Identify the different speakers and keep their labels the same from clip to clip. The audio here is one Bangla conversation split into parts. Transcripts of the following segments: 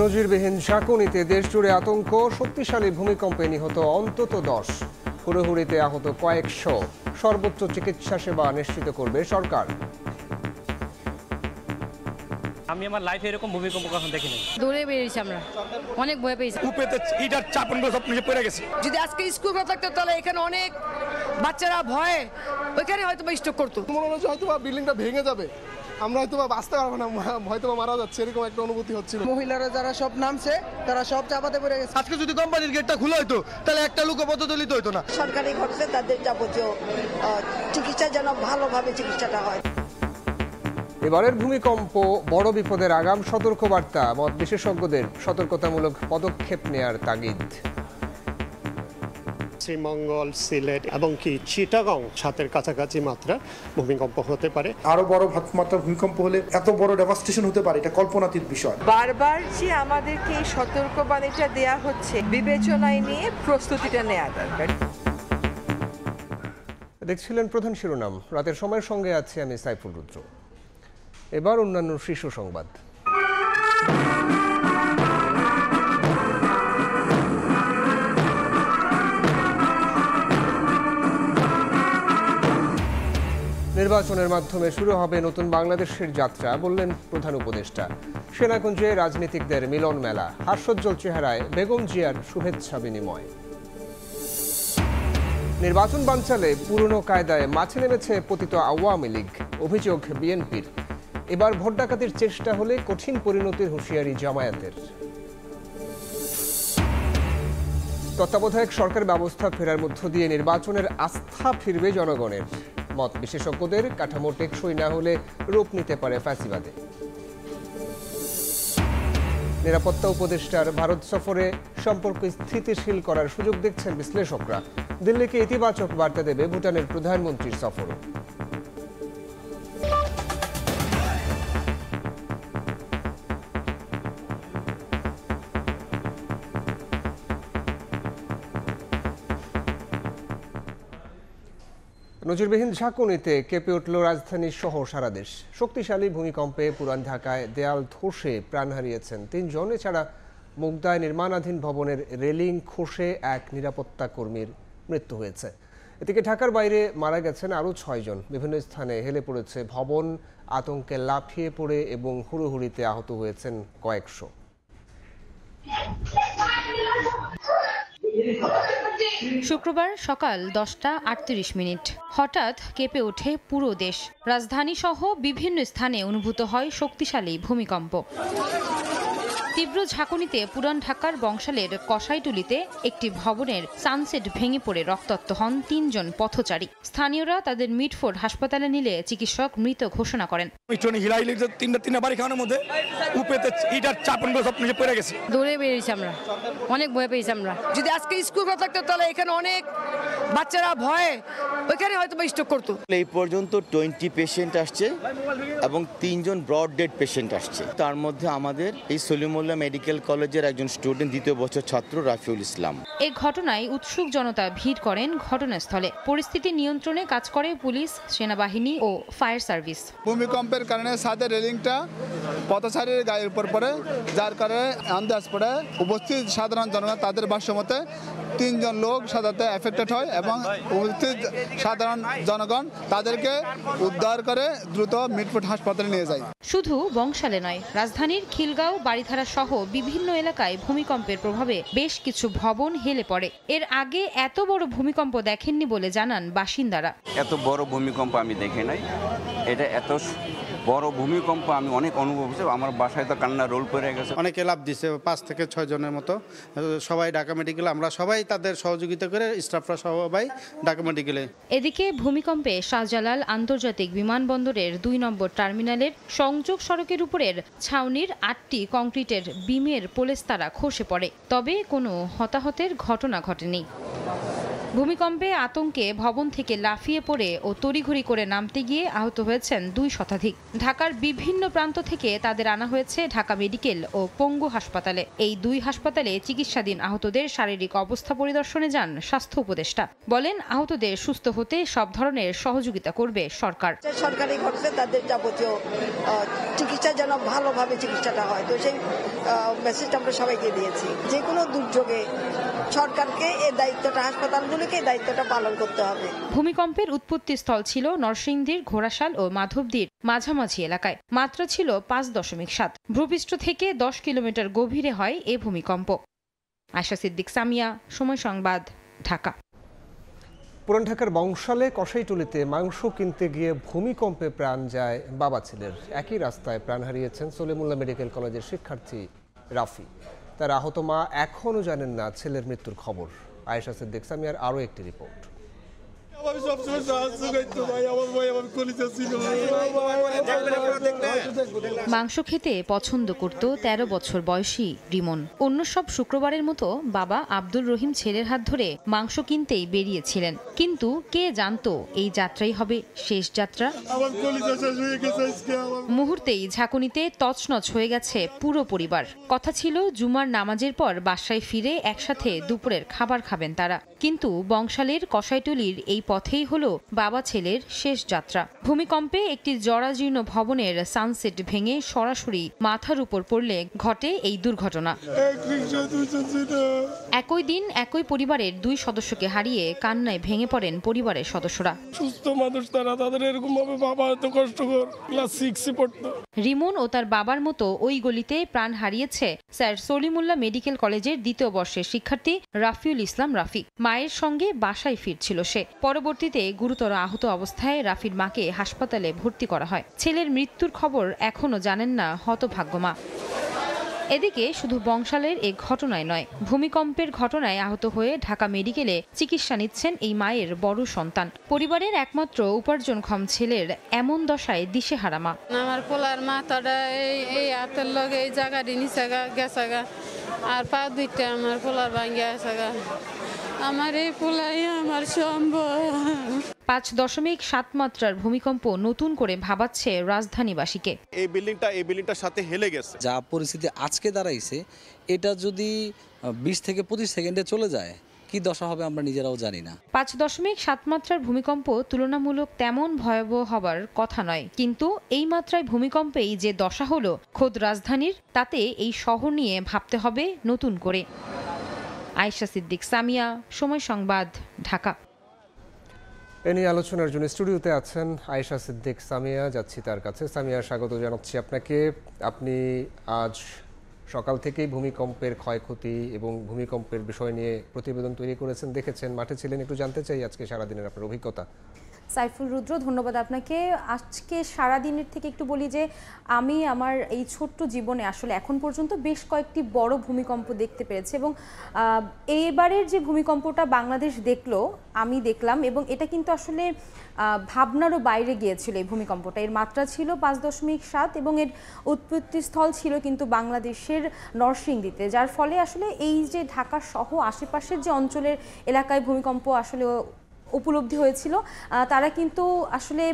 Speaker 1: নজিরবিহীন ঝাঁকুনিতে দেশজুড়ে আতঙ্ক, শক্তিশালী ভূমিকম্পে নিহত অন্তত 10, হুড়োহুড়িতে আহত কয়েকশো। সর্বোচ্চ চিকিৎসা সেবা নিশ্চিত করবে সরকার।
Speaker 2: আমি আমার লাইফে এরকম ভূমিকম্প কখনো দেখিনি।
Speaker 3: দৌড়ে বেরিয়েছি আমরা, অনেক ভয় পেয়েছি।
Speaker 4: উপরেতে ইটার চাপনগুলো সব নিচে পড়ে গেছে।
Speaker 3: যদি আজকে স্কুল না থাকতো তাহলে এখানে অনেক বাচ্চারা ভয়ে ওইখানে হয়তো স্ট্রোক করতো।
Speaker 5: মনে হচ্ছে হয়তো বিল্ডিংটা ভেঙে যাবে, আমরা হয়তো বাঁচতে পারবো না, হয়তো মারা যাচ্ছে, এরকম একটা অনুভূতি হচ্ছিল।
Speaker 6: মহিলারা যারা সব নামছে তারা সব চাপাতে পড়ে গেছে।
Speaker 4: আজকে যদি কোম্পানির গেটটা খোলা হতো তাহলে একটা লোক পদদলিত হতো না।
Speaker 7: সরকারি ঘটছে তাদের যাবতীয় চিকিৎসা যেন ভালোভাবে চিকিৎসাটা হয়।
Speaker 1: এবারের ভূমিকম্প বড় বিপদের আগাম সতর্কবার্তা, মত বিশেষজ্ঞদের সতর্কতামূলক পদক্ষেপ নেয়ার তাগিদ।
Speaker 8: শ্রীমঙ্গল, সিলেট এবং কি চিটাগং 7-এর কাছাকাছি মাত্রা ভূমিকম্প হতে পারে।
Speaker 9: আরো বড় মাত্রার ভূমিকম্প হলে এত বড় ডেভাস্টেশন হতে পারে, এটা কল্পনাতীত বিষয়।
Speaker 10: বারবার যে আমাদেরকে এই সতর্কবাণীটা দেয়া হচ্ছে, বিবেচনায় নিয়ে প্রস্তুতিটা নেওয়া দরকার।
Speaker 1: দেখছিলেন প্রধান শিরোনাম, রাতের সময়ের সঙ্গে আছি আমি সাইফুল রুদ্র। এবার অন্যান্য শীর্ষ সংবাদ। নির্বাচনের মাধ্যমে শুরু হবে নতুন বাংলাদেশের যাত্রা, বললেন প্রধান উপদেষ্টা। সেনাকুঞ্জে রাজনীতিকদের মিলন মেলা, হাস্যোজ্জ্বল চেহারায় বেগম জিয়ার শুভেচ্ছা বিনিময়। নির্বাচন বানচালে পুরনো কায়দায় মাঠে নেমেছে পতিত আওয়ামী লীগ, অভিযোগ বিএনপির। এবার ভোট ডাকাতির চেষ্টা হলে কঠিন পরিণতির হুঁশিয়ারি জামায়াতের। তত্ত্বাবধায়ক সরকার ব্যবস্থা ফেরার মধ্য দিয়ে নির্বাচনের আস্থা ফিরবে জনগণের, মত বিশেষজ্ঞদের। কাঠামো টেকসই না হলে রূপ নিতে পারে ফ্যাসিবাদে। নিরাপত্তা উপদেষ্টার ভারত সফরে সম্পর্ক স্থিতিশীল করার সুযোগ দেখছেন বিশ্লেষকরা। দিল্লিকে ইতিবাচক বার্তা দেবে ভুটানের প্রধানমন্ত্রীর সফরও। নজিরবিহীন ঝাঁকুনিতে কেঁপে উঠল রাজধানী সহ সারা দেশ। শক্তিশালী ভূমিকম্পে পুরান ঢাকায় দেয়াল ধসে প্রাণ হারিয়েছেন 3 জন। এছাড়া মুগদায় নির্মাণাধীন ভবনের রেলিং খসে এক নিরাপত্তা কর্মীর মৃত্যু হয়েছে। এদিকে ঢাকার বাইরে মারা গেছেন আরও 6 জন। বিভিন্ন স্থানে হেলে পড়েছে ভবন, আতঙ্কে লাফিয়ে পড়ে এবং হুড়োহুড়িতে আহত হয়েছেন কয়েকশো।
Speaker 11: শুক্রবার সকাল 10:38 হঠাৎ কেঁপে ওঠে পুরো দেশ। রাজধানী সহ বিভিন্ন স্থানে অনুভূত হয় শক্তিশালী ভূমিকম্প। তীব্র ঝাঁকুনিতে পুরান ঢাকার বংশালের কসাইটুলিতে একটি ভবনের সানসেট ভেঙে পড়ে রক্তাক্ত হন 3 জন পথচারী। স্থানীয়রা তাদের মিডফোর্ড হাসপাতালে নিলে চিকিৎসক মৃত ঘোষণা করেন।
Speaker 3: দৌড়ে বেরিয়েছি আমরা, অনেক ভয় পেয়েছি আমরা। যদি আজকে স্কুল না থাকতো তাহলে এখানে অনেক বাচ্চারা ভয়ে ওইখানে হয়তো স্ট্রোক করতো।
Speaker 12: এই পর্যন্ত 20 পেশেন্ট আসছে এবং 3 জন ব্রড ডেড পেশেন্ট আসছে। তার মধ্যে আমাদের এই সলিমুল্লাহ মেডিকেল কলেজের একজন স্টুডেন্ট, 2য় বছর ছাত্র রাফিউল ইসলাম।
Speaker 11: এই ঘটনায় উৎসুক জনতা ভিড় করেন ঘটনাস্থলে। পরিস্থিতি নিয়ন্ত্রণে কাজ করে পুলিশ, সেনাবাহিনী ও ফায়ার সার্ভিস।
Speaker 5: ভূমিকম্পের কারণে সাথে রেলিংটা পথচারীর গায়ের উপর পড়ে, যার কারণে আন্দাজ পড়ে উপস্থিত সাধারণ জনগণ তাদের ভাষ্যমতে 3 জন লোক সাধারণত এফেক্টেড হয় এবং উপস্থিত সাধারণ জনগণ তাদেরকে উদ্ধার করে দ্রুত মিডফোর্ড হাসপাতালে নিয়ে যায়।
Speaker 11: শুধু বংশালে নয়, রাজধানীর খিলগাঁও, বাড়িধারা সহ বিভিন্ন এলাকায় ভূমিকম্পের প্রভাবে বেশ কিছু ভবন হেলে পড়ে। এর আগে এত বড় ভূমিকম্প দেখেননি বলে জানান বাসিন্দারা।
Speaker 13: এত বড় ভূমিকম্প আমি দেখি নাই। এটা এত বড় ভূমিকম্প আমি অনেক অনুভব হচ্ছে। আমার বাসায় তো কান্না রোল পড়ে গেছে।
Speaker 14: অনেকে লাভ দিছে, 5 থেকে 6 জনের মতো। সবাই ঢাকা মেডিকেল, আমরা সবাই তাদের সহযোগিতা করে স্টাফরা সবাই ঢাকা মেডিকেলে।
Speaker 11: এদিকে ভূমিকম্পে শাহজালাল আন্তর্জাতিক বিমানবন্দরের 2 নম্বর টার্মিনালের সংযোগ সড়কের উপরের ছাউনির 8টি কংক্রিটের বিমের পোলেস্তারা খসে পড়ে। তবে কোনো হতাহতের ঘটনা ঘটেনি। ভূমিকম্পে আতঙ্কে ভবন থেকে লাফিয়ে পড়ে ও তড়িঘড়ি করে নামতে গিয়ে আহত হয়েছেন 2 শতাধিক। ঢাকার বিভিন্ন প্রান্ত থেকে তাদের আনা হয়েছে ঢাকা মেডিকেল ও পঙ্গু হাসপাতালে। এই 2 হাসপাতালে চিকিৎসাধীন আহতদের শারীরিক অবস্থা পরিদর্শনে যান স্বাস্থ্য উপদেষ্টা। বলেন, আহতদের সুস্থ হতে সব ধরনের সহযোগিতা করবে সরকার।
Speaker 7: সরকারি খরচে তাদের যাবতীয় চিকিৎসা যেন ভালোভাবে চিকিৎসাটা হয়, তো সেই মেসেজটা আমরা সবাইকে দিয়েছি। যে কোনো দুর্যোগে সরকারকে এই দায়িত্বটা, হাসপাতালগুলোকে এই দায়িত্বটা পালন করতে হবে।
Speaker 11: ভূমিকম্পের উৎপত্তি স্থল ছিল নরসিংদীর ঘোড়াশাল ও মাধবদীর মাঝামাঝি এলাকায়। মাত্রা ছিল 5.7। ভূপৃষ্ঠ থেকে 10 কিলোমিটার গভীরে হয় এ ভূমিকম্প। আয়েশা সিদ্দিক সামিয়া, সময় সংবাদ, ঢাকা।
Speaker 1: পুরান ঢাকার বংশালে কসাইটুলিতে মাংস কিনতে গিয়ে ভূমিকম্পে প্রাণ যায় বাবা ছেলের। একই রাস্তায় প্রাণ হারিয়েছেন সলিমুল্লাহ মেডিকেল কলেজের শিক্ষার্থী রাফি। তার আহত মা এখনও জানেন না ছেলের মৃত্যুর খবর। আয়েশা সিদ্দিক সামিয়ার আরও একটি রিপোর্ট।
Speaker 11: মাংস খেতে পছন্দ করত 13 বছর বয়সী রিমন। অন্য সব শুক্রবারের মতো বাবা আব্দুর রহিম ছেলের হাত ধরে মাংস কিনতেই বেরিয়েছিলেন, কিন্তু কে জানতো এই যাত্রাই হবে শেষ যাত্রা। মুহূর্তেই ঝাঁকুনিতে তছনছ হয়ে গেছে পুরো পরিবার। কথা ছিল জুমার নামাজের পর বাসায় ফিরে একসাথে দুপুরের খাবার খাবেন তারা, কিন্তু বংশালের কসাইটুলির এই পথেই হলো বাবা ছেলের শেষ যাত্রা। ভূমিকম্পে একটি জরাজীর্ণ ভবনের সানসেট ভেঙে সরাসরি মাথার উপর পড়লে ঘটে এই দুর্ঘটনা। একই দিন একই পরিবারের 2 সদস্যকে হারিয়ে কান্নায় ভেঙে পড়েন পরিবারের সদস্যরা।
Speaker 15: সুস্থ মানুষ তারা, তাদের এরকম ভাবে বাবা এত কষ্টকর ক্লাস 6 এ পড়তো।
Speaker 11: রিমন ও তার বাবার মতো ওই গলিতে প্রাণ হারিয়েছে স্যার সলিমুল্লাহ মেডিকেল কলেজের 2য় বর্ষের শিক্ষার্থী রাফিউল ইসলাম রাফি। মায়ের সঙ্গে বাসায় ফিরছিল সে। পরবর্তীতে গুরুতর আহত অবস্থায় রাফির মাকে হাসপাতালে ভর্তি করা হয়। ছেলের মৃত্যুর খবর এখনো জানেন না হতভাগ্য মা। এদিকে শুধু বংশালের এ ঘটনায় নয়, ভূমিকম্পের ঘটনায় আহত হয়ে ঢাকা মেডিকেলে চিকিৎসা নিচ্ছেন এই মায়ের বড় সন্তান। পরিবারের একমাত্র উপার্জনক্ষম ছেলের এমন দশায় দিশেহারা মা।
Speaker 16: আমার পোলার মাথাটা এই হাতের লগে এই জায়গাটি নিচে গেছে গা, আর পা 2টা আমার পোলার ভাঙ্গা আছে গা। আমার এই পোলাই আমার সম্ভব।
Speaker 11: 5.7 মাত্রার ভূমিকম্প নতুন করে ভাবাচ্ছে রাজধানীবাসীকে।
Speaker 17: এই বিল্ডিংটার সাথে হেলে গেছে।
Speaker 18: যা পরিস্থিতি আজকে দাঁড়াইছে, এটা যদি 20 থেকে 25 সেকেন্ডে চলে যায়, কি দশা হবে আমরা নিজেরাও জানি না।
Speaker 11: 5.7 মাত্রার ভূমিকম্প তুলনামূলক তেমন ভয়াবহ হবার কথা নয়, কিন্তু এই মাত্রায় ভূমিকম্পেই যে দশা হলো খোদ রাজধানীর, তাতে এই শহর নিয়ে ভাবতে হবে নতুন করে। আয়েশা সিদ্দিক সামিয়া, সময় সংবাদ, ঢাকা।
Speaker 1: এ নিয়ে আলোচনার জন্য স্টুডিওতে আছেন আয়েশা সিদ্দিক সামিয়া। যাচ্ছি তার কাছে। সামিয়া, স্বাগত জানাচ্ছি আপনাকে। আপনি আজ সকাল থেকেই ভূমিকম্পের ক্ষয়ক্ষতি এবং ভূমিকম্পের বিষয় নিয়ে প্রতিবেদন তৈরি করেছেন, দেখেছেন, মাঠে ছিলেন। একটু জানতে চাই আজকে সারাদিনের আপনার অভিজ্ঞতা।
Speaker 19: সাইফুল রুদ্র, ধন্যবাদ আপনাকে। আজকে সারাদিনের থেকে একটু বলি যে আমি আমার এই ছোট্ট জীবনে আসলে এখন পর্যন্ত বেশ কয়েকটি বড় ভূমিকম্প দেখতে পেরেছি, এবং এবারের যে ভূমিকম্পটা বাংলাদেশ দেখলো, আমি দেখলাম, এবং এটা কিন্তু আসলে ভাবনারও বাইরে গিয়েছিল এই ভূমিকম্পটা। এর মাত্রা ছিল 5.7 এবং এর উৎপত্তিস্থল ছিল কিন্তু বাংলাদেশের নরসিংদীতে, যার ফলে আসলে এই যে ঢাকা সহ আশেপাশের যে অঞ্চলের এলাকায় ভূমিকম্প আসলে উপলব্ধি হয়েছিল, তারা কিন্তু আসলে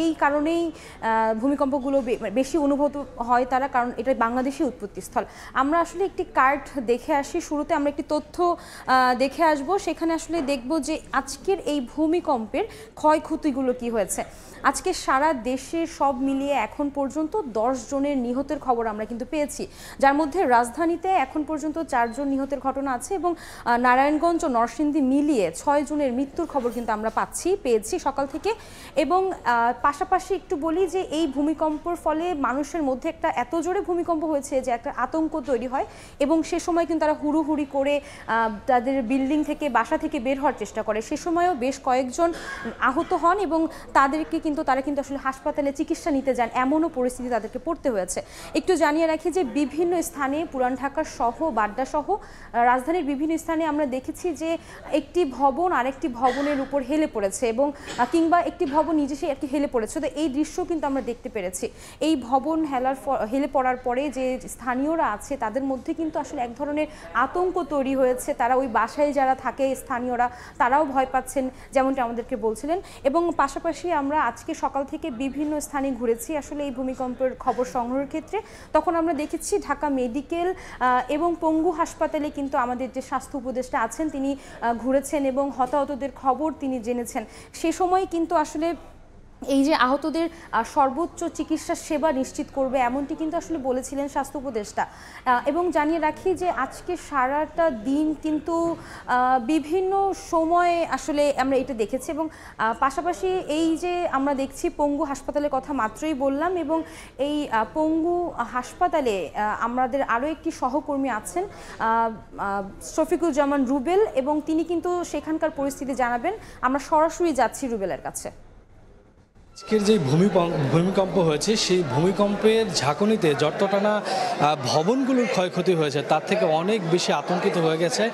Speaker 19: এই কারণেই ভূমিকম্পগুলো বেশি অনুভূত হয় তারা, কারণ এটা বাংলাদেশি উৎপত্তিস্থল। আমরা আসলে একটি কার্ড দেখে আসি। শুরুতে আমরা একটি তথ্য দেখে আসব, সেখানে আসলে দেখব যে আজকের এই ভূমিকম্পের ক্ষয়ক্ষতিগুলো কি হয়েছে। আজকে সারা দেশে সব মিলিয়ে এখন পর্যন্ত 10 জনের নিহতের খবর আমরা কিন্তু পেয়েছি, যার মধ্যে রাজধানীতে এখন পর্যন্ত 4 জন নিহতের ঘটনা আছে, এবং নারায়ণগঞ্জ ও নরসিংদী মিলিয়ে 6 জনের মৃত্যুর খবর কিন্তু আমরা পেয়েছি সকাল থেকে। এবং পাশাপাশি একটু বলি যে এই ভূমিকম্পর ফলে মানুষের মধ্যে একটা এত জোরে ভূমিকম্প হয়েছে যে একটা আতঙ্ক তৈরি হয়, এবং সে সময় কিন্তু তারা হুড়ুহুড়ি করে তাদের বিল্ডিং থেকে, বাসা থেকে বের হওয়ার চেষ্টা করে। সে সময়ও বেশ কয়েকজন আহত হন, এবং তারা কিন্তু আসলে হাসপাতালে চিকিৎসা নিতে যান, এমনও পরিস্থিতি তাদেরকে পড়তে হয়েছে। একটু জানিয়ে রাখি যে বিভিন্ন স্থানে, পুরান ঢাকা সহ, বাড্ডা সহ রাজধানীর বিভিন্ন স্থানে আমরা দেখেছি যে একটি ভবন আরেকটি ভবন ভবনের উপর হেলে পড়েছে এবং কিংবা একটি ভবন নিজে সে আর কি হেলে পড়েছে। তো এই দৃশ্য কিন্তু আমরা দেখতে পেরেছি। এই ভবন হেলে পড়ার পরে যে স্থানীয়রা আছে তাদের মধ্যে কিন্তু আসলে এক ধরনের আতঙ্ক তৈরি হয়েছে। তারা ওই বাসায় যারা থাকে স্থানীয়রা তারাও ভয় পাচ্ছেন, যেমনটা আমাদেরকে বলছিলেন। এবং পাশাপাশি আমরা আজকে সকাল থেকে বিভিন্ন স্থানে ঘুরেছি আসলে এই ভূমিকম্পের খবর সংগ্রহের ক্ষেত্রে। তখন আমরা দেখেছি ঢাকা মেডিকেল এবং পঙ্গু হাসপাতালে কিন্তু আমাদের যে স্বাস্থ্য উপদেষ্টা আছেন তিনি ঘুরেছেন এবং হতাহতদের খবর তিনি জেনেছেন। সে সময় কিন্তু আসলে এই যে আহতদের সর্বোচ্চ চিকিৎসা সেবা নিশ্চিত করবে এমনটি কিন্তু আসলে বলেছিলেন স্বাস্থ্য উপদেষ্টা। এবং জানিয়ে রাখি যে আজকে সারাটা দিন কিন্তু বিভিন্ন সময়ে আসলে আমরা এটা দেখেছি এবং পাশাপাশি এই যে আমরা দেখছি পঙ্গু হাসপাতালের কথা মাত্রই বললাম এবং এই পঙ্গু হাসপাতালে আমাদের আরও একটি সহকর্মী আছেন শফিকুজ্জামান রুবেল এবং তিনি কিন্তু সেখানকার পরিস্থিতি জানাবেন। আমরা সরাসরি যাচ্ছি রুবেলের কাছে।
Speaker 20: আজকের যে ভূমিকম্প হয়েছে সেই ভূমিকম্পের ঝাঁকুনিতে যতটানা ভবনগুলোর ক্ষয়ক্ষতি হয়েছে তার থেকে অনেক বেশি আতঙ্কিত হয়ে গেছে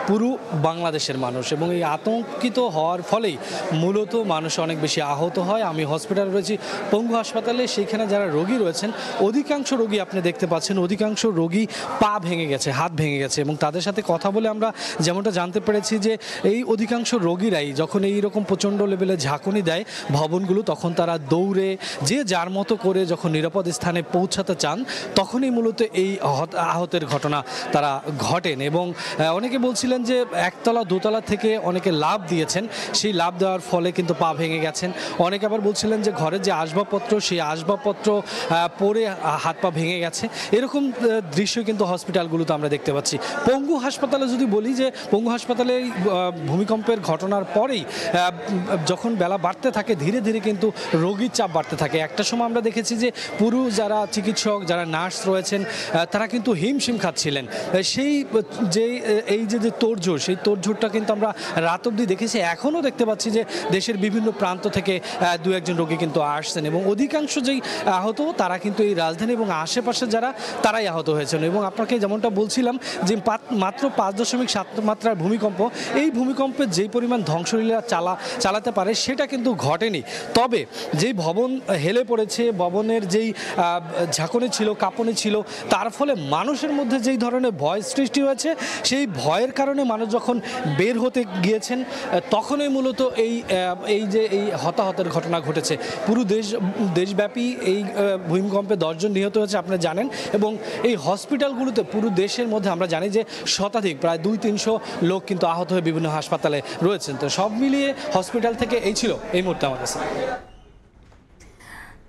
Speaker 20: পুরো বাংলাদেশের মানুষ এবং এই আতঙ্কিত হওয়ার ফলেই মূলত মানুষ অনেক বেশি আহত হয়। আমি হসপিটালে রয়েছি পঙ্গু হাসপাতালে, সেইখানে যারা রোগী রয়েছেন অধিকাংশ রোগী আপনি দেখতে পাচ্ছেন অধিকাংশ রোগী পা ভেঙে গেছে, হাত ভেঙে গেছে এবং তাদের সাথে কথা বলে আমরা যেমনটা জানতে পেরেছি যে এই অধিকাংশ রোগীরাই যখন এইরকম প্রচণ্ড লেভেলে ঝাঁকুনি দেয় ভবনগুলো তখন তারা দৌড়ে যে যার মতো করে যখন নিরাপদ স্থানে পৌঁছাতে চান তখনই মূলত এই আহতের ঘটনা তারা ঘটেন। এবং অনেকে বলছিলেন যে একতলা দোতলা থেকে অনেকে লাফ দিয়েছেন, সেই লাফ দেওয়ার ফলে কিন্তু পা ভেঙে গেছেন। অনেকে আবার বলছিলেন যে ঘরের যে আসবাবপত্র সেই আসবাবপত্র পরে হাত পা ভেঙে গেছে। এরকম দৃশ্য কিন্তু হসপিটালগুলোতে আমরা দেখতে পাচ্ছি। পঙ্গু হাসপাতালে যদি বলি যে পঙ্গু হাসপাতালে ভূমিকম্পের ঘটনার পরেই যখন বেলা বাড়তে থাকে ধীরে ধীরে কিন্তু রোগীর চাপ বাড়তে থাকে। একটা সময় আমরা দেখেছি যে পুরো যারা চিকিৎসক যারা নার্স রয়েছেন তারা কিন্তু হিমশিম খাচ্ছিলেন। সেই যে এই যে তোড়জোড় সেই তোড়জোড়টা কিন্তু আমরা রাত অবধি দেখেছি। এখনও দেখতে পাচ্ছি যে দেশের বিভিন্ন প্রান্ত থেকে দু একজন রোগী কিন্তু আসছেন এবং অধিকাংশ যেই আহত তারা কিন্তু এই রাজধানী এবং আশেপাশে যারা তারাই আহত হয়েছেন। এবং আপনাকে যেমনটা বলছিলাম যে মাত্র 5.7 মাত্রার ভূমিকম্প, এই ভূমিকম্পে যেই পরিমাণ ধ্বংসলীলা চালাতে পারে সেটা কিন্তু ঘটেনি। তবে যেই ভবন হেলে পড়েছে, ভবনের যেই ঝাঁকুনি ছিল কাঁপুনি ছিল তার ফলে মানুষের মধ্যে যেই ধরনের ভয় সৃষ্টি হয়েছে সেই ভয়ের কারণে মানুষ যখন বের হতে গিয়েছেন তখনই মূলত এই যে এই হতাহতের ঘটনা ঘটেছে। পুরো দেশব্যাপী এই ভূমিকম্পে 10 জন নিহত হয়েছে আপনারা জানেন এবং এই হসপিটালগুলোতে পুরো দেশের মধ্যে আমরা জানি যে শতাধিক প্রায় 200-300 লোক কিন্তু আহত হয়ে বিভিন্ন হাসপাতালে রয়েছেন। তো সব মিলিয়ে হসপিটাল থেকে এই ছিল এই মুহূর্তে আমার কাছে।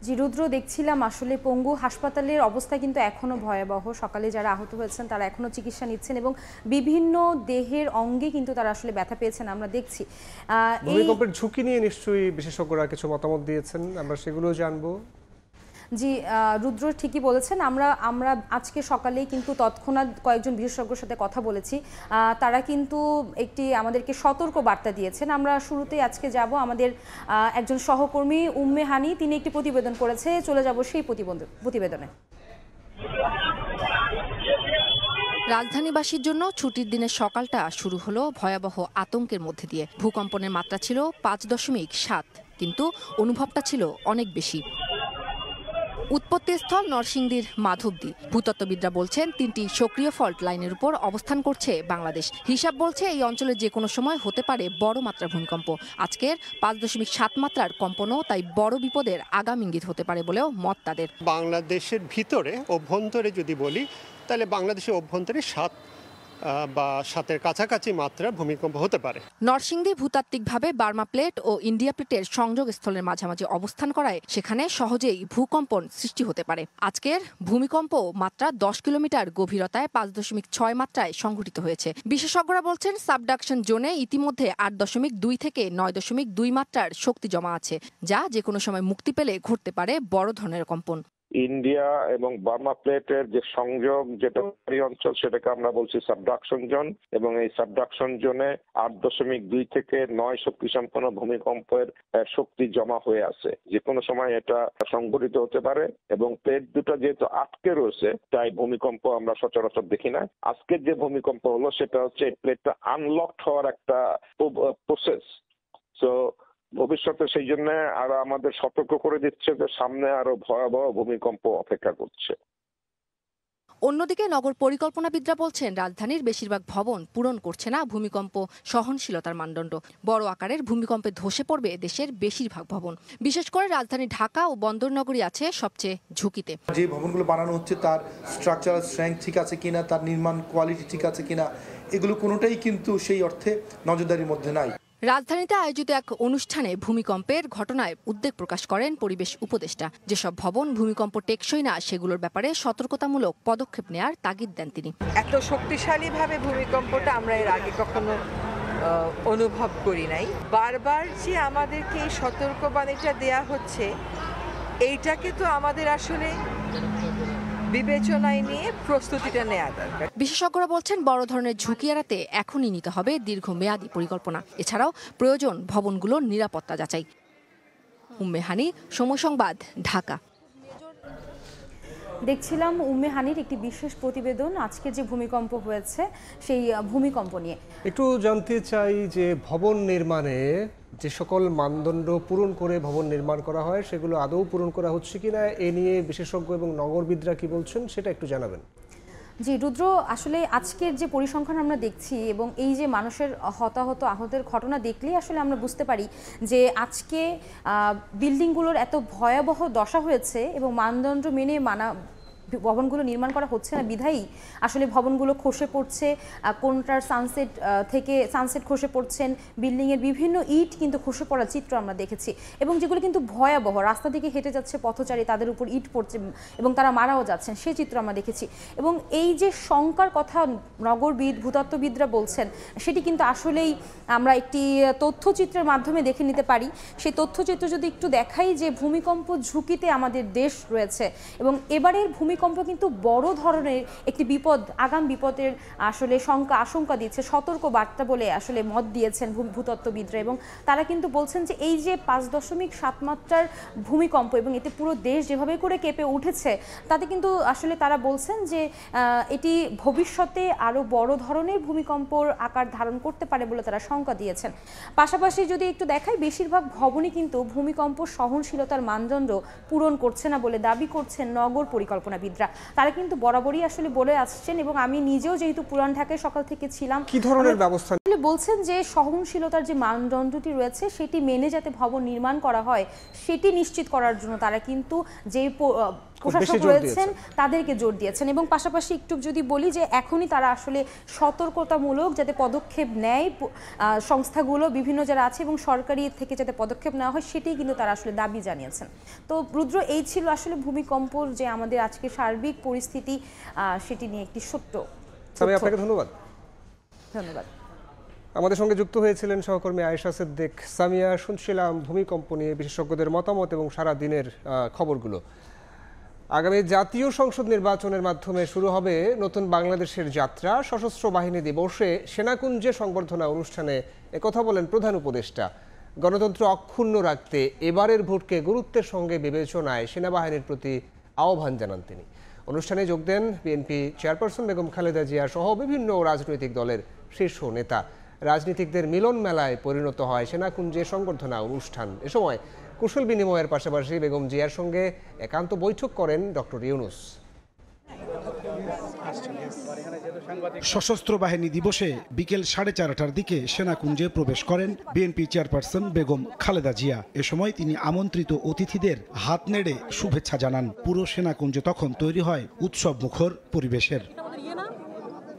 Speaker 19: জি রুদ্র, দেখছিলাম আসলে পঙ্গু হাসপাতালের অবস্থা কিন্তু এখনো ভয়াবহ। সকালে যারা আহত হয়েছেন তারা এখনো চিকিৎসা নিচ্ছেন এবং বিভিন্ন দেহের অঙ্গে কিন্তু তারা আসলে ব্যথা পেয়েছেন আমরা দেখছি।
Speaker 1: ভূমিকম্পের ঝুঁকি নিয়ে নিশ্চয়ই বিশেষজ্ঞরা কিছু মতামত দিয়েছেন, আমরা সেগুলো জানবো।
Speaker 19: জি রুদ্র ঠিকই বলেছেন। আমরা আজকে সকালেই কিন্তু তৎক্ষণাৎ কয়েকজন বিশেষজ্ঞের সাথে কথা বলেছি, তারা কিন্তু একটি আমাদেরকে সতর্ক বার্তা দিয়েছেন। আমরা শুরুতেই আজকে যাব আমাদের একজন সহকর্মী উম্মে হানি, তিনি একটি প্রতিবেদন করেছে, চলে যাব সেই প্রতিবেদনে।
Speaker 21: রাজধানীবাসীর জন্য ছুটির দিনের সকালটা শুরু হলো ভয়াবহ আতঙ্কের মধ্যে দিয়ে। ভূকম্পনের মাত্রা ছিল 5.7, কিন্তু অনুভবটা ছিল অনেক বেশি। উৎপত্তিস্থল নরসিংদীর মাধবদী। ভূতত্ত্ববিদরা বলছেন 3টি সক্রিয় ফল্ট লাইনের উপর অবস্থান করছে বাংলাদেশ। হিসাব বলছে এই অঞ্চলে যে কোনো সময় হতে পারে বড় মাত্রার ভূমিকম্প। আজকের 5.7 মাত্রার কম্পনও তাই বড় বিপদের আগাম ইঙ্গিত হতে পারে বলেও মত তাদের।
Speaker 8: বাংলাদেশের ভিতরে অভ্যন্তরে যদি বলি তাহলে বাংলাদেশের অভ্যন্তরে 7 বা 7-এর কাছাকাছি মাত্রার ভূমিকম্প হতে পারে।
Speaker 21: নরসিংদী ভূতাত্ত্বিকভাবে বার্মা প্লেট ও ইন্ডিয়া প্লেটের সংযোগ স্থলের মাঝামাঝি অবস্থান করায় সেখানে সহজেই ভূকম্পন সৃষ্টি হতে পারে। আজকের ভূমিকম্প মাত্রা 10 কিলোমিটার গভীরতায় 5.6 মাত্রায় সংঘটিত হয়েছে। বিশেষজ্ঞরা বলছেন সাবডাকশন জোনে ইতিমধ্যে 8.2 থেকে 9.2 মাত্রার শক্তি জমা আছে, যা যে কোনো সময় মুক্তি পেলে ঘটতে পারে বড় ধরনের কম্পন।
Speaker 22: ইন্ডিয়া এবং বার্মা প্লেটের যে সংযোগ যেটা অঞ্চল সেটাকে আমরা বলছি সাবডাকশন জোন এবং এই সাবডাকশন জোনে 8.2 থেকে 9 শক্তি সম্পন্ন ভূমিকম্পের শক্তি জমা হয়ে আছে। যে কোনো সময় এটা সংঘটিত হতে পারে এবং প্লেট দুটো যেহেতু আটকে রয়েছে তাই ভূমিকম্প আমরা সচরাচর দেখি না। আজকের যে ভূমিকম্প হলো সেটা হচ্ছে এই প্লেটটা আনলকড হওয়ার একটা প্রসেস তো ভবিষ্যতে সেই জন্য আরো আমাদের সতর্ক করে দিচ্ছে যে সামনে আরো ভয়াবহ ভূমিকম্প অপেক্ষা করছে।
Speaker 21: অন্যদিকে নগর পরিকল্পনাবিদরা বলছেন রাজধানীর বেশিরভাগ ভবন পূরণ করছে না ভূমিকম্প সহনশীলতার মানদণ্ড। বড় আকারের ভূমিকম্পে ধসে পড়বে দেশের বেশিরভাগ ভবন। বিশেষ করে রাজধানী ঢাকা ও বন্দরনগরী আছে সবচেয়ে ঝুঁকিতে।
Speaker 9: যে ভবনগুলো বানানো হচ্ছে তার স্ট্রাকচারাল স্ট্রেংথ ঠিক আছে কিনা, তার নির্মাণ কোয়ালিটি ঠিক আছে কিনা, এগুলো কোনোটাই কিন্তু সেই অর্থে নজরদারির মধ্যে নাই।
Speaker 21: রাজধানীতে আয়োজিত এক অনুষ্ঠানে ভূমিকম্পের ঘটনায় উদ্বেগ প্রকাশ করেন পরিবেশ উপদেষ্টা। যেসব ভবন ভূমিকম্প টেকসই না সেগুলোর ব্যাপারে সতর্কতামূলক পদক্ষেপ নেয়ার তাগিদ দেন তিনি।
Speaker 10: এত শক্তিশালীভাবে ভূমিকম্পটা আমরা এর আগে কখনো অনুভব করি নাই। বারবার যে আমাদেরকে এই সতর্কবাণীটা দেয়া হচ্ছে, এইটাকে তো আমাদের আসলে বিবেচনায় নিয়ে প্রস্তুতিটা নেওয়া দরকার।
Speaker 21: বিশেষজ্ঞরা বলছেন বড় ধরনের ঝুঁকি এড়াতে এখনই নিতে হবে দীর্ঘমেয়াদী পরিকল্পনা। এছাড়াও প্রয়োজন ভবনগুলোর নিরাপত্তা যাচাই। উম্মে হানি, সময় সংবাদ, ঢাকা।
Speaker 19: দেখছিলাম উম্মে হানির একটি বিশেষ প্রতিবেদন আজকের যে ভূমিকম্প হয়েছে সেই ভূমিকম্প নিয়ে।
Speaker 1: একটু জানতে চাই যে ভবন নির্মাণে যে সকল মানদণ্ড পূরণ করে ভবন নির্মাণ করা হয় সেগুলো আদৌ পূরণ করা হচ্ছে কিনা এ নিয়ে বিশেষজ্ঞ এবং নগরবিদরা কি বলছেন সেটা একটু জানাবেন।
Speaker 19: জি রুদ্র, আসলে আজকের যে পরিসংখ্যান আমরা দেখছি এবং এই যে মানুষের হতাহত আহতের ঘটনা দেখলেই আসলে আমরা বুঝতে পারি যে আজকে বিল্ডিংগুলোর এত ভয়াবহ দশা হয়েছে এবং মানদণ্ড মেনে ভবনগুলো নির্মাণ করা হচ্ছে না বিধায়ী আসলে ভবনগুলো খসে পড়ছে। কোনটার সানসেট খসে পড়ছেন, বিল্ডিংয়ের বিভিন্ন ইট কিন্তু খসে পড়ার চিত্র আমরা দেখেছি এবং যেগুলো কিন্তু ভয়াবহ। রাস্তা দিকে হেঁটে যাচ্ছে পথচারী, তাদের উপর ইট পড়ছে এবং তারা মারাও যাচ্ছেন, সেই চিত্র আমরা দেখেছি। এবং এই যে শঙ্কার কথা নগরবিদ ভূতত্ত্ববিদরা বলছেন সেটি কিন্তু আসলেই আমরা একটি তথ্যচিত্রের মাধ্যমে দেখে নিতে পারি। সেই তথ্যচিত্র যদি একটু দেখাই যে ভূমিকম্প ঝুঁকিতে আমাদের দেশ রয়েছে এবং এবারের ভূমিকম্প কিন্তু বড় ধরনের একটি বিপদ, আগাম বিপদের আসলে আশঙ্কা দিচ্ছে, সতর্ক বার্তা বলে আসলে মত দিয়েছেন ভূতত্ত্ববিদরা। এবং তারা কিন্তু বলছেন যে এই যে 5.7 মাত্রার ভূমিকম্প এবং এতে পুরো দেশ যেভাবে করে কেঁপে উঠেছে তাতে কিন্তু আসলে তারা বলছেন যে এটি ভবিষ্যতে আরও বড় ধরনের ভূমিকম্পর আকার ধারণ করতে পারে বলে তারা শঙ্কা দিয়েছেন। পাশাপাশি যদি একটু দেখাই বেশিরভাগ ভবনই কিন্তু ভূমিকম্প সহনশীলতার মানদণ্ড পূরণ করছে না বলে দাবি করছেন নগর পরিকল্পনাবিদ। তারা কিন্তু বরাবরই আসলে বলে আসছেন এবং আমি নিজেও যেহেতু পুরান ঢাকায় সকাল থেকে ছিলাম,
Speaker 1: কি ধরনের ব্যবস্থা
Speaker 19: বলছেন যে সহনশীলতার যে মানদণ্ডটি রয়েছে সেটি মেনে যাতে ভবন নির্মাণ করা হয় সেটি নিশ্চিত করার জন্য তারা কিন্তু যে প্রশাসক রয়েছেন তাদেরকে জোর দিয়েছেন। এবং পাশাপাশি একটু যদি বলি যে এখনই তারা আসলে সতর্কতামূলক যাতে পদক্ষেপ নেয় সংস্থাগুলো বিভিন্ন যারা আছে এবং সরকারি থেকে যাতে পদক্ষেপ নেওয়া হয় সেটাই কিন্তু তারা আসলে দাবি জানিয়েছেন। তো রুদ্র, এই ছিল আসলে ভূমিকম্পর যে আমাদের আজকে সার্বিক পরিস্থিতি সেটি নিয়ে একটি সত্য।
Speaker 1: আপনাকে ধন্যবাদ।
Speaker 19: ধন্যবাদ।
Speaker 1: আমাদের সঙ্গে যুক্ত হয়েছিলেন সহকর্মী আয়েশা সিদ্দিক। সামিয়া, শুনছিলাম ভূমিকম্প নিয়ে বিশেষজ্ঞদের মতামত এবং সারা দিনের খবরগুলো। আগামী জাতীয় সংসদ নির্বাচনের মাধ্যমে শুরু হবে নতুন বাংলাদেশের যাত্রা। সশস্ত্র বাহিনী দিবসে সেনাকুঞ্জে সংবর্ধনা অনুষ্ঠানে একথা বলেন প্রধান উপদেষ্টা। গণতন্ত্র অক্ষুণ্ণ রাখতে এবারের ভোটকে গুরুত্বের সঙ্গে বিবেচনায় সেনাবাহিনীর প্রতি আহ্বান জানান তিনি। অনুষ্ঠানে যোগ দেন বিএনপি চেয়ারপারসন বেগম খালেদা জিয়া সহ বিভিন্ন রাজনৈতিক দলের শীর্ষ নেতা। রাজনীতিকদের মিলন মেলায় পরিণত হয় সেনাকুঞ্জে সংবর্ধনা অনুষ্ঠান। এ সময় কুশল বিনিময়ের পাশাপাশি বেগম জিয়ার সঙ্গে একান্ত বৈঠক করেন ডক্টর ইউনূস।
Speaker 2: সশস্ত্র বাহিনী দিবসে বিকেল 4:30টার দিকে সেনাকুঞ্জে প্রবেশ করেন বিএনপি চেয়ারপারসন বেগম খালেদা জিয়া। এ সময় তিনি আমন্ত্রিত অতিথিদের হাত নেড়ে শুভেচ্ছা জানান। পুরো সেনাকুঞ্জে তখন তৈরি হয় উৎসব মুখর পরিবেশের।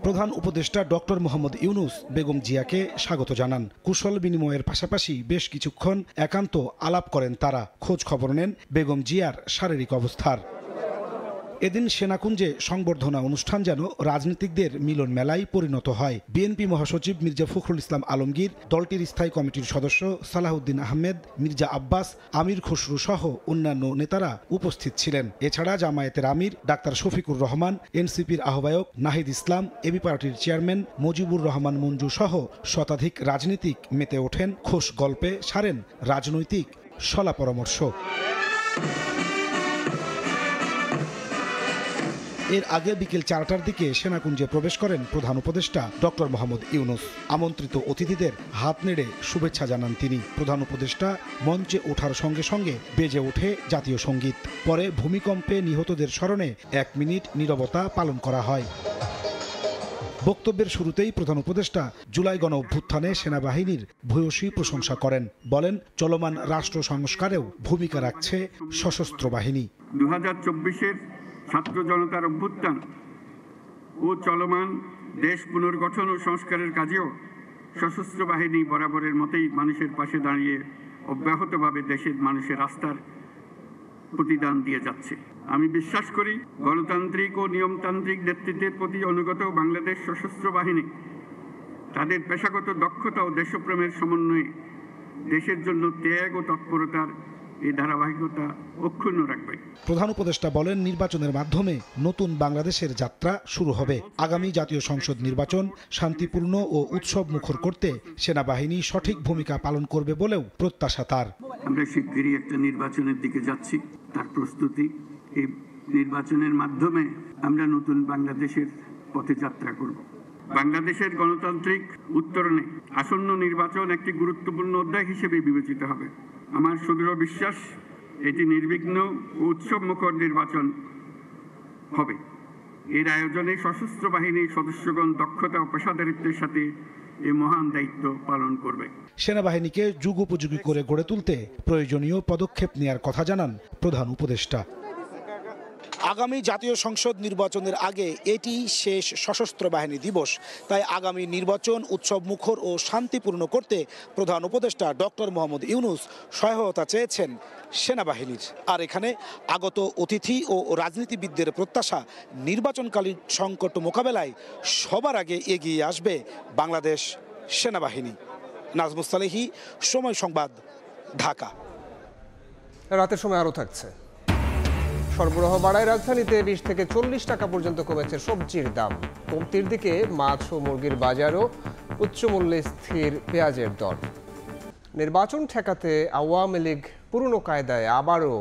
Speaker 2: প্রধান উপদেষ্টা ডক্টর মোহাম্মদ ইউনূস বেগম জিয়াকে স্বাগত জানান। কুশল বিনিময়ের পাশাপাশি বেশ কিছুক্ষণ একান্ত আলাপ করেন তারা। খোঁজ খবর নেন বেগম জিয়ার শারীরিক অবস্থার। এদিন সেনাকুঞ্জে সংবর্ধনা অনুষ্ঠান যেন রাজনীতিকদের মিলন মেলায় পরিণত হয়। বিএনপি মহাসচিব মির্জা ফখরুল ইসলাম আলমগীর, দলটির স্থায়ী কমিটির সদস্য সালাহউদ্দিন আহমেদ, মির্জা আব্বাস, আমির খসরু সহ অন্যান্য নেতারা উপস্থিত ছিলেন। এছাড়া জামায়াতের আমির ডাক্তার শফিকুর রহমান, এনসিপির আহ্বায়ক নাহিদ ইসলাম, এবি পার্টির চেয়ারম্যান মুজিবুর রহমান মঞ্জু সহ শতাধিক রাজনীতিক মেতে ওঠেন খোশ গল্পে, সারেন রাজনৈতিক শলা পরামর্শ। এর আগে বিকেল 4টার দিকে সেনাকুঞ্জে প্রবেশ করেন প্রধান উপদেষ্টা ডক্টর মোহাম্মদ ইউনূস। আমন্ত্রিত অতিথিদের হাত নেড়ে শুভেচ্ছা জানান তিনি। প্রধান উপদেষ্টা মঞ্চে ওঠার সঙ্গে সঙ্গে বেজে ওঠে জাতীয় সঙ্গীত। পরে ভূমিকম্পে নিহতদের স্মরণে 1 মিনিট নীরবতা পালন করা হয়। বক্তব্যের শুরুতেই প্রধান উপদেষ্টা জুলাই গণ অভ্যুত্থানে সেনাবাহিনীর ভূয়সী প্রশংসা করেন। বলেন, চলমান রাষ্ট্র সংস্কারেও ভূমিকা রাখছে সশস্ত্র বাহিনী।
Speaker 4: 2024-এর ছাত্র জনতার অভ্যুত্থান ও চলমান দেশ পুনর্গঠন ও সংস্কারের কাজেও সশস্ত্র বাহিনী বরাবরের মতোই মানুষের পাশে দাঁড়িয়ে অব্যাহতভাবে দেশের মানুষের আস্থার প্রতিদান দিয়ে যাচ্ছে। আমি বিশ্বাস করি গণতান্ত্রিক ও নিয়মতান্ত্রিক নেতৃত্বের প্রতি অনুগত বাংলাদেশ সশস্ত্র বাহিনী তাদের পেশাগত দক্ষতা ও দেশপ্রেমের সমন্বয়ে দেশের জন্য ত্যাগ ও তৎপরতার এই ধারাবাহিকতা অক্ষুণ্ণ রাখবে।
Speaker 2: প্রধান উপদেষ্টা বলেন, নির্বাচনের মাধ্যমে নতুন বাংলাদেশের যাত্রা শুরু হবে। আগামী জাতীয় সংসদ নির্বাচন শান্তিপূর্ণ ও উৎসব মুখর করতে সেনাবাহিনী সঠিক ভূমিকা পালন করবে বলেও প্রত্যাশা তার।
Speaker 4: আমরা শিগগিরই একটা নির্বাচনের দিকে যাচ্ছি, তার প্রস্তুতি। এই নির্বাচনের মাধ্যমে আমরা নতুন বাংলাদেশের পথে যাত্রা করব। বাংলাদেশের গণতান্ত্রিক উত্তরণে আসন্ন নির্বাচন একটি গুরুত্বপূর্ণ অধ্যায় হিসেবে বিবেচিত হবে। আমার সুদৃঢ় বিশ্বাস এটি নির্বিঘ্ন ও উৎসব মুখর নির্বাচন হবে। এর আয়োজনে সশস্ত্র বাহিনীর সদস্যগণ দক্ষতা ও পেশাদারিত্বের সাথে এই মহান দায়িত্ব পালন করবে।
Speaker 2: সেনাবাহিনীকে যুগোপযোগী করে গড়ে তুলতে প্রয়োজনীয় পদক্ষেপ নেওয়ার কথা জানান প্রধান উপদেষ্টা। আগামী জাতীয় সংসদ নির্বাচনের আগে এটি শেষ সশস্ত্র বাহিনী দিবস। তাই আগামী নির্বাচন উৎসব মুখর ও শান্তিপূর্ণ করতে প্রধান উপদেষ্টা ডক্টর মোহাম্মদ ইউনূস সহায়তা চেয়েছেন সেনাবাহিনীর। আর এখানে আগত অতিথি ও রাজনীতিবিদদের প্রত্যাশা, নির্বাচনকালীন সংকট মোকাবেলায় সবার আগে এগিয়ে আসবে বাংলাদেশ সেনাবাহিনী। নাজমুস সালেহী, সময় সংবাদ, ঢাকা।
Speaker 1: রাতের সময় আরও থাকছে। সরবরাহ বাড়ায় রাজধানীতে 20 থেকে 40 টাকা পর্যন্ত কমেছে সবজির দাম। কমতির দিকে মাছ ও মুরগির বাজারও, উচ্চ মূল্যে স্থির পেঁয়াজের দর। নির্বাচন ঠেকাতে আওয়ামী লীগ পুরনো কায়দায় আবারও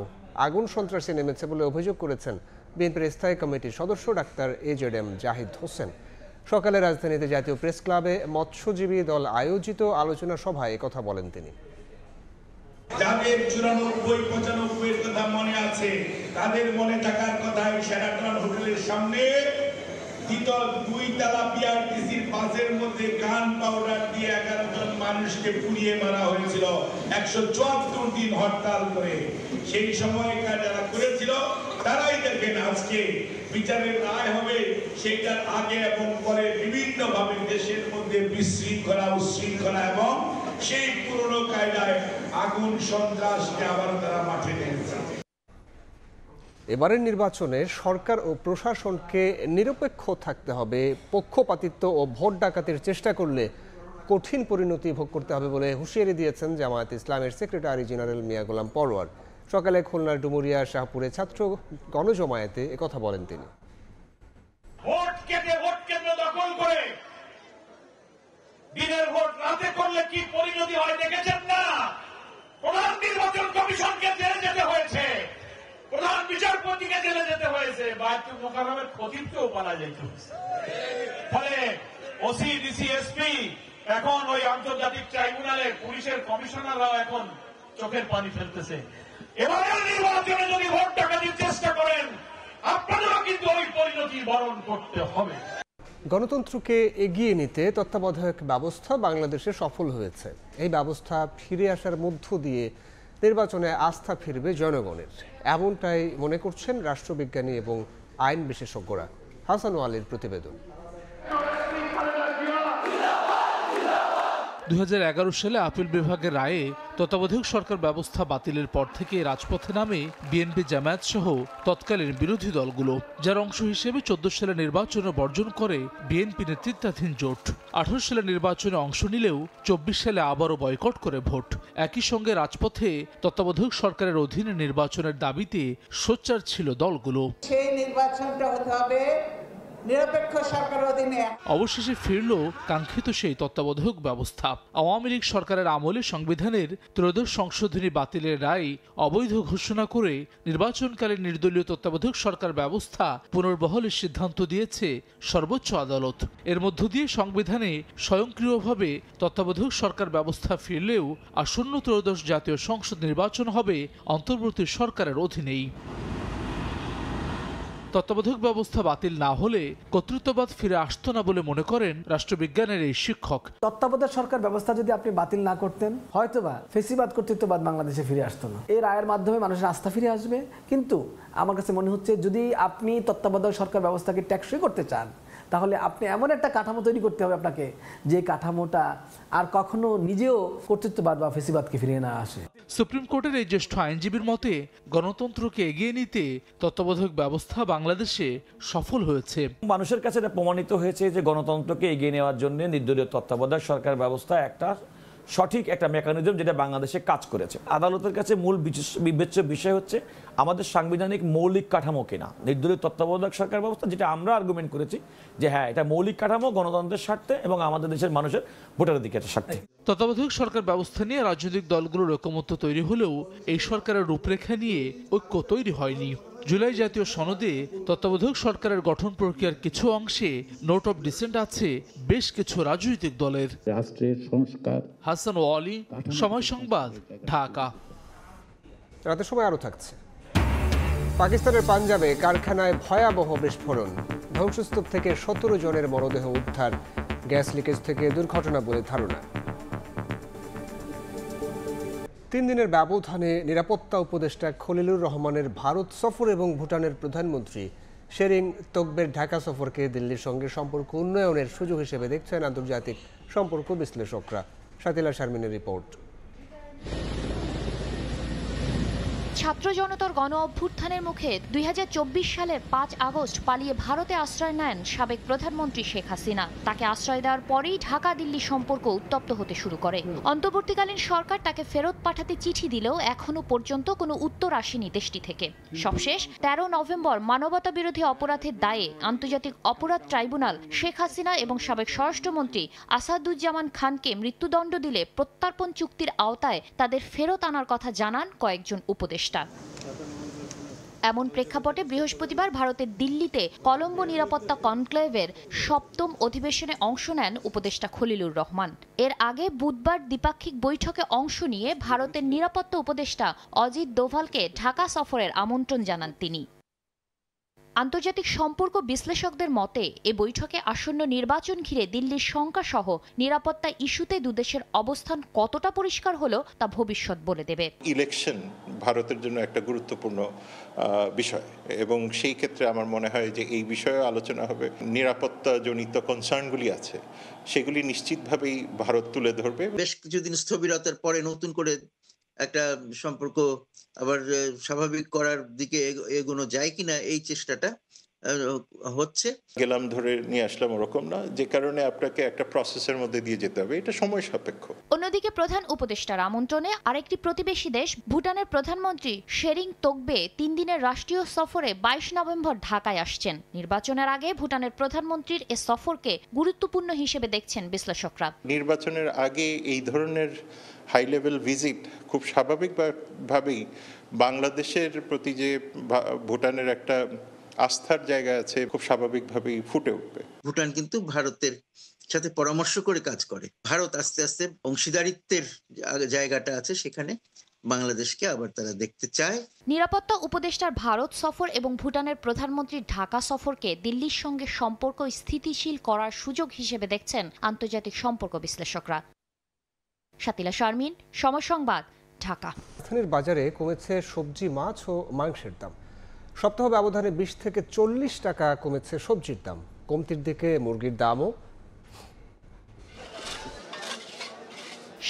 Speaker 1: আগুন সন্ত্রাসে নেমেছে বলে অভিযোগ করেছেন বিএনপির স্থায়ী কমিটির সদস্য ডাক্তার এজেডএম জাহিদ হোসেন। সকালে রাজধানীতে জাতীয় প্রেস ক্লাবে মৎস্যজীবী দল আয়োজিত আলোচনা সভায় কথা বলেন তিনি।
Speaker 6: যাদের 94-95 কথা মনে আছে, তাদের মনে থাকার কথা শেরাটন হোটেলের সামনে দ্বিতল 2 তলা বিআরটিসির বাসের মধ্যে গান পাউডার দিয়ে 11 জন মানুষকে পুড়িয়ে মারা হয়েছিল 174 দিন হরতাল করে। সেই সময়কার যারা করেছিল তারাই দেখেন আজকে বিচারের রায় হবে, সেটার আগে এবং পরে বিভিন্নভাবে দেশের মধ্যে বিশৃঙ্খলা উচ্ছৃঙ্খলা এবং সেই পুরনো কায়দায় আগুন সন্ত্রাসকে আবার তারা মাঠে নেমেছে।
Speaker 1: এবারের নির্বাচনে সরকার ও প্রশাসনকে নিরপেক্ষ থাকতে হবে। পক্ষপাতিত্ব ও ভোট ডাকাতির চেষ্টা করলে কঠিন পরিণতি ভোগ করতে হবে বলে হুঁশিয়ারি দিয়েছেন জামায়াত ইসলামের সেক্রেটারি জেনারেল মিয়া গোলাম পরোয়ার। সকালে খুলনার ডুমুরিয়া শাহপুরে ছাত্র গণজমায়েতে একথা বলেন তিনি।
Speaker 6: ভোট কেটে ভোট কেন্দ্র দখল করে দিনের ভোট রাতে করলে কি পরিণতি হয় দেখেছেন না? প্রধান নির্বাচন কমিশনকে জেলে যেতে হয়েছে, প্রধান বিচারপতিকে জেলে যেতে হয়েছে, বায়তুল মোকাররমের খতিবকেও পালা যেতে হয়েছে। ফলে ওসি, ডিসি, এসপি এখন ওই আন্তর্জাতিক ট্রাইব্যুনালে পুলিশের কমিশনাররাও এখন চোখের পানি ফেলতেছে। এবারের নির্বাচনে যদি ভোট ডাকাতির চেষ্টা করেন, আপনাদেরও কিন্তু ওই পরিণতি বরণ করতে হবে।
Speaker 1: গণতন্ত্রকে এগিয়ে নিতে তত্ত্বাবধায়ক ব্যবস্থা বাংলাদেশে সফল হয়েছে। এই ব্যবস্থা ফিরে আসার মধ্য দিয়ে নির্বাচনে আস্থা ফিরবে জনগণের, এমনটাই মনে করছেন রাষ্ট্রবিজ্ঞানী এবং আইন বিশেষজ্ঞরা। হাসান ওয়ালির প্রতিবেদন।
Speaker 23: 2011 সালে আপিল বিভাগের রায়ে তত্ত্বাবধায়ক সরকার ব্যবস্থা বাতিলের পর থেকে রাজপথে নামে বিএনপি, জামায়াত সহ তৎকালীন বিরোধী দলগুলো, যার অংশ হিসেবে 14 সালে নির্বাচনে বর্জন করে বিএনপি নেতৃত্বাধীন জোট। 18 সালে নির্বাচনে অংশ নিলেও 24 সালে আবারও বয়কট করে ভোট। একই সঙ্গে রাজপথে তত্ত্বাবধায়ক সরকারের অধীনে নির্বাচনের দাবিতে সোচ্চার ছিল দলগুলো।
Speaker 24: সেই নির্বাচনটা হতে হবে
Speaker 3: নিরপেক্ষ সরকারের অধীনে।
Speaker 23: অবশেষে ফিরল কাঙ্ক্ষিত সেই তত্ত্বাবধায়ক ব্যবস্থা। আওয়ামী লীগ সরকারের আমলে সংবিধানের ত্রয়োদশ সংশোধনী বাতিলের রায় অবৈধ ঘোষণা করে নির্বাচনকালে নির্দলীয় তত্ত্বাবধায়ক সরকার ব্যবস্থা পুনর্বহালের সিদ্ধান্ত দিয়েছে সর্বোচ্চ আদালত। এর মধ্য দিয়ে সংবিধানে স্বয়ংক্রিয়ভাবে তত্ত্বাবধায়ক সরকার ব্যবস্থা ফিরলেও আসন্ন ত্রয়োদশ জাতীয় সংসদ নির্বাচন হবে অন্তর্বর্তী সরকারের অধীনেই। তত্ত্বাবধায়ক ব্যবস্থা বাতিল না হলে কর্তৃত্ববাদ ফিরে আসতো না বলে মনে করেন রাষ্ট্রবিজ্ঞানের এই শিক্ষক।
Speaker 5: তত্ত্বাবধায়ক সরকার ব্যবস্থা যদি আপনি বাতিল না করতেন, হয়তোবা ফেসিবাদ কর্তৃত্ববাদ বাংলাদেশে ফিরে আসতো না। এই রায়ের মাধ্যমে মানুষের আস্থা ফিরে আসবে। কিন্তু আমার কাছে মনে হচ্ছে যদি আপনি তত্ত্বাবধায়ক সরকার ব্যবস্থাকে টেকসই করতে চান, তাহলে আপনি এমন একটা কাঠামো তৈরি করতে হবে আপনাকে, যে কাঠামোটা আর কখনো নিজেও কর্তৃত্ববাদ বা ফেসিবাদকে ফিরিয়ে না আসে।
Speaker 23: সুপ্রিম কোর্টের এই জ্যেষ্ঠ আইনজীবীর মতে গণতন্ত্রকে এগিয়ে নিতে তত্ত্বাবধায়ক ব্যবস্থা বাংলাদেশে সফল হয়েছে।
Speaker 12: মানুষের কাছে এটা প্রমাণিত হয়েছে যে গণতন্ত্রকে এগিয়ে নেওয়ার জন্য নির্দলীয় তত্ত্বাবধায়ক সরকার ব্যবস্থা একটা সঠিক একটা মেকানিজম, যেটা বাংলাদেশে কাজ করেছে। আদালতের কাছে মূল বিবেচ্য বিষয় হচ্ছে আমাদের সাংবিধানিক মৌলিক কাঠামো কিনা নির্দলীয় তত্ত্বাবধায়ক সরকার ব্যবস্থা, যেটা আমরা আর্গুমেন্ট করেছি যে হ্যাঁ এটা মৌলিক কাঠামো গণতন্ত্রের স্বার্থে এবং আমাদের দেশের মানুষের ভোটাধিকারের স্বার্থে।
Speaker 23: তত্ত্বাবধায়ক সরকার ব্যবস্থা নিয়ে রাজনৈতিক দলগুলোর ঐকমত্য তৈরি হলেও এই সরকারের রূপরেখা নিয়ে ঐক্য তৈরি হয়নি। জুলাই জাতীয় সনদে তত্ত্বাবধায়ক সরকারের গঠন প্রক্রিয়ার কিছু অংশে নোট অফ ডিসেন্ট আছে বেশ কিছু রাজনৈতিক দলের।
Speaker 24: রাষ্ট্রের সংস্কার।
Speaker 23: হাসান ওয়ালি, সময় সংবাদ, ঢাকা।
Speaker 1: রাতের সময় আরও থাকছে। পাকিস্তানের পাঞ্জাবে কারখানায় ভয়াবহ বিস্ফোরণ, ধ্বংসস্তূপ থেকে 17 জনের মরদেহ উদ্ধার, গ্যাস লিকেজ থেকে দুর্ঘটনা বলে ধারণা। 3 দিনের ব্যবধানে নিরাপত্তা উপদেষ্টা খলিলুর রহমানের ভারত সফর এবং ভুটানের প্রধানমন্ত্রী শেরিং তোকবের ঢাকা সফরকে দিল্লির সঙ্গে সম্পর্ক উন্নয়নের সুযোগ হিসেবে দেখছেন আন্তর্জাতিক সম্পর্ক বিশ্লেষকরা। শাতিলা শারমিনের রিপোর্ট।
Speaker 11: ছাত্র জনতার গণ অভ্যুত্থানের মুখে 2024 সালের 5 আগস্ট পালিয়ে ভারতে আশ্রয় নেন সাবেক প্রধানমন্ত্রী শেখ হাসিনা। তাকে আশ্রয় দেওয়ার পরেই ঢাকা দিল্লি সম্পর্ক উত্তপ্ত হতে শুরু করে। অন্তর্বর্তীকালীন সরকার তাকে ফেরত পাঠাতে চিঠি দিলেও এখনো পর্যন্ত কোনো উত্তর আসেনি দেশটি থেকে। সবশেষ 13 নভেম্বর মানবতা বিরোধী অপরাধের দায়ে আন্তর্জাতিক অপরাধ ট্রাইব্যুনাল শেখ হাসিনা এবং সাবেক স্বরাষ্ট্রমন্ত্রী আসাদুজ্জামান খানকে মৃত্যুদণ্ড দিলে প্রত্যর্পণ চুক্তির আওতায় তাদের ফেরত আনার কথা জানান কয়েকজন উপদেষ্টা। এমন প্রেক্ষাপটে বৃহস্পতিবার ভারতের দিল্লিতে কলম্বো নিরাপত্তা কনক্লেভের 7ম অধিবেশনে অংশ নেন উপদেষ্টা খলিলুর রহমান। এর আগে বুধবার দ্বিপাক্ষিক বৈঠকে অংশ নিয়ে ভারতের নিরাপত্তা উপদেষ্টা অজিত দোভালকে ঢাকা সফরের আমন্ত্রণ জানান তিনি। আন্তর্জাতিক সম্পর্ক বিশ্লেষকদের মতে এ বৈঠকে আসন্ন নির্বাচন ঘিরে দিল্লির শঙ্কা সহ নিরাপত্তা ইস্যুতে দুদেশের অবস্থান কতটা পরিষ্কার হলো তা ভবিষ্যৎ বলে দেবে।
Speaker 25: ইলেকশন ভারতের জন্য একটা গুরুত্বপূর্ণ বিষয় এবং সেই ক্ষেত্রে আমার মনে হয় যে এই বিষয়ে আলোচনা হবে। নিরাপত্তা জনিত কনসার্নগুলি আছে সেগুলি নিশ্চিতভাবেই ভারত তুলে ধরবে।
Speaker 26: বেশ কিছুদিন স্থবিরতার পরে নতুন করে একটা সম্পর্ক আবার স্বাভাবিক করার দিকে এগোনো যায় কিনা এই চেষ্টাটা হচ্ছে।
Speaker 25: গেলাম ধরে নিয়ে আসলাম ওরকম না, যে কারণে আপনাকে একটা প্রসেসের মধ্যে দিয়ে যেতে হবে, এটা সময় সাপেক্ষ।
Speaker 11: অন্যদিকে প্রধান উপদেষ্টার আমন্ত্রণে আরেকটি প্রতিবেশী দেশ ভুটানের প্রধানমন্ত্রী শেরিং তোকবে 3 দিনের রাষ্ট্রীয় সফরে 22 নভেম্বর ঢাকায় আসছেন। নির্বাচনের আগে ভুটানের প্রধানমন্ত্রীর এ সফরকে গুরুত্বপূর্ণ হিসেবে দেখছেন বিশ্লেষকরা।
Speaker 25: নির্বাচনের আগে এই ধরনের হাই লেভেল ভিজিট খুব স্বাভাবিকভাবেই বাংলাদেশের প্রতি যে ভুটানের একটা আস্থার জায়গা আছে খুব স্বাভাবিকভাবেই ফুটে উঠবে।
Speaker 26: ভুটান কিন্তু ভারতের সাথে পরামর্শ করে কাজ করে। ভারত আস্তে আস্তে অংশীদারিত্বের জায়গাটা আছে সেখানে বাংলাদেশকে আবার তারা দেখতে চায়।
Speaker 11: নিরাপত্তা উপদেষ্টার ভারত সফর এবং ভুটানের প্রধানমন্ত্রীর ঢাকা সফরকে দিল্লির সঙ্গে সম্পর্ক স্থিতিশীল করার সুযোগ হিসেবে দেখছেন আন্তর্জাতিক সম্পর্ক বিশ্লেষকরা। শাতিলা শারমিন, সময় সংবাদ, ঢাকা।
Speaker 1: রাজধানীর বাজারে কমেছে সবজি, মাছ ও মাংসের দাম। সপ্তাহ ব্যবধানে 20 থেকে 40 টাকা কমেছে সবজির দাম। কমতির দিকে মুরগির দামও।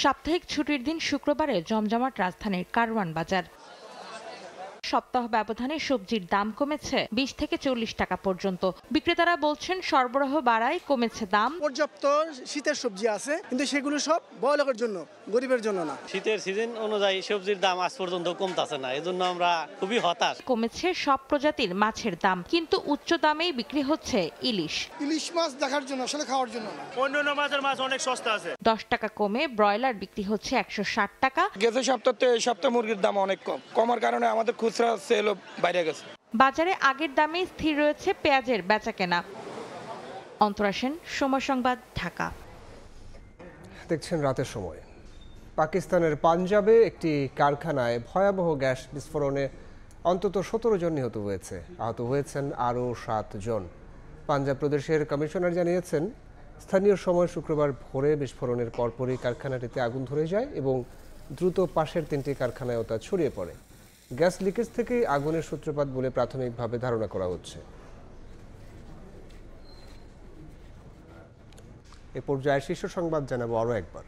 Speaker 27: সাপ্তাহিক ছুটির দিন শুক্রবারে জমজমাট রাজধানীর কারওয়ান বাজার।
Speaker 7: সপ্তাহ ব্যবধানে সবজির দাম কমেছে 20 থেকে 40 টাকা পর্যন্ত। বিক্রেতারা বলছেন সরবরাহ বাড়ায় কমেছে দাম।
Speaker 13: পর্যাপ্ত শীতের সবজি আছে, কিন্তু সেগুলো সব বড়লোকের জন্য, গরিবের জন্য না।
Speaker 14: শীতের সিজন অনুযায়ী সবজির দাম আজ পর্যন্ত কমতেছে না, এজন্য আমরা খুবই হতাশ।
Speaker 7: কমেছে সব প্রজাতির মাছের দাম, কিন্তু উচ্চ দামেই বিক্রি হচ্ছে ইলিশ।
Speaker 13: ইলিশ মাছ দেখার জন্য, আসলে খাওয়ার জন্য না।
Speaker 14: অন্যান্য মাছের মাছ অনেক সস্তা আছে।
Speaker 7: 10 টাকা কমে ব্রয়লার বিক্রি হচ্ছে 160 টাকা।
Speaker 15: গেছে সপ্তাহে এই সপ্তাহে মুরগির দাম অনেক কমার কারণে আমাদের খুচরা সেলও বাইরে গেছে।
Speaker 7: বাজারে আগের দামে স্থির রয়েছে পেঁয়াজের বেচাকেনা। অন্তরা সেন, সময় সংবাদ, ঢাকা।
Speaker 1: দেখছেন রাতের সময়। পাকিস্তানের পাঞ্জাবে একটি কারখানায় ভয়াবহ গ্যাস বিস্ফোরণে অন্তত 17 জন নিহত হয়েছে, আহত হয়েছেন আরও 7 জন। পাঞ্জাব প্রদেশের কমিশনার জানিয়েছেন, স্থানীয় সময় শুক্রবার ভোরে বিস্ফোরণের পরপরই কারখানাটিতে আগুন ধরে যায় এবং দ্রুত পাশের 3টি কারখানায়ও তা ছড়িয়ে পড়ে। গ্যাস লিকেজ থেকে আগুনের সূত্রপাত বলে প্রাথমিকভাবে ধারণা করা হচ্ছে। এ পর্যায়ে শীর্ষ সংবাদ জানাবো আরও একবার।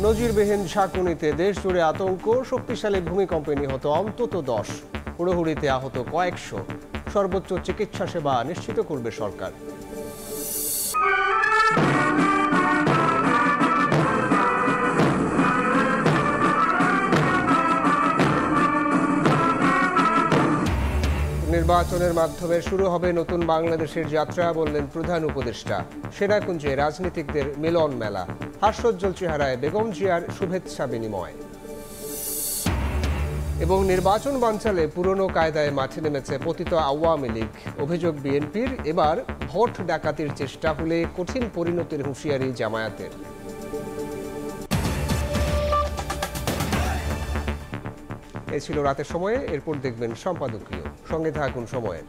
Speaker 1: নজিরবিহীন ঝাঁকুনিতে দেশ জুড়ে আতঙ্ক, শক্তিশালী ভূমিকম্পে নিহত অন্তত 10, হুড়োহুড়িতে আহত কয়েকশো। সর্বোচ্চ চিকিৎসা সেবা নিশ্চিত করবে সরকার। নির্বাচনের মাধ্যমে শুরু হবে নতুন বাংলাদেশের যাত্রা, বললেন প্রধান উপদেষ্টা। সেনাকুঞ্জে রাজনীতিকদের মিলন মেলা, হাস্যোজ্জ্বল চেহারায় বেগম জিয়ার শুভেচ্ছা বিনিময়। এবং নির্বাচন বানচালে পুরনো কায়দায় মাঠে নেমেছে পতিত আওয়ামী লীগ। অভিযোগ বিএনপির, এবার ভোট ডাকাতির চেষ্টা হলে কঠিন পরিণতির হুঁশিয়ারি জামায়াতের। এই ছিল রাতের সময়ে। এরপর দেখবেন সম্পাদকীয়। সঙ্গে থাকুন সময়ের।